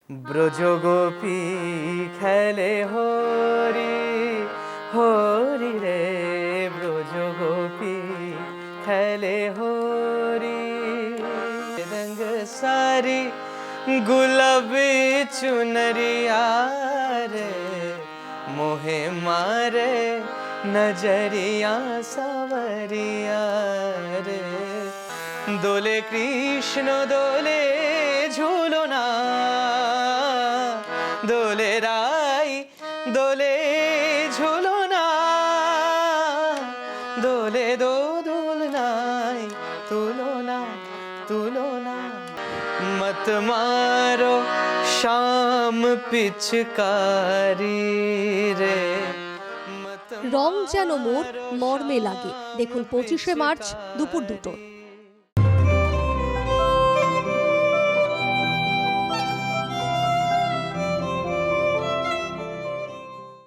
ব্রজ গোপী খেলে হরি হরি রে, ব্রজ গোপী খেলে হরি। रंग सारी गुलाबी चुनरिया रे, मोहे मारे नजरिया सावरिया रे। दोले कृष्ण दोले झूलना, दोले राई दोले झूलना, दोले दो दोलनाई तुलना तुलना। मत मारो शाम पिचकारी रे, রং যেন মোর মর্মে লাগে। দেখুন 25শে মার্চ দুপুর 2টো।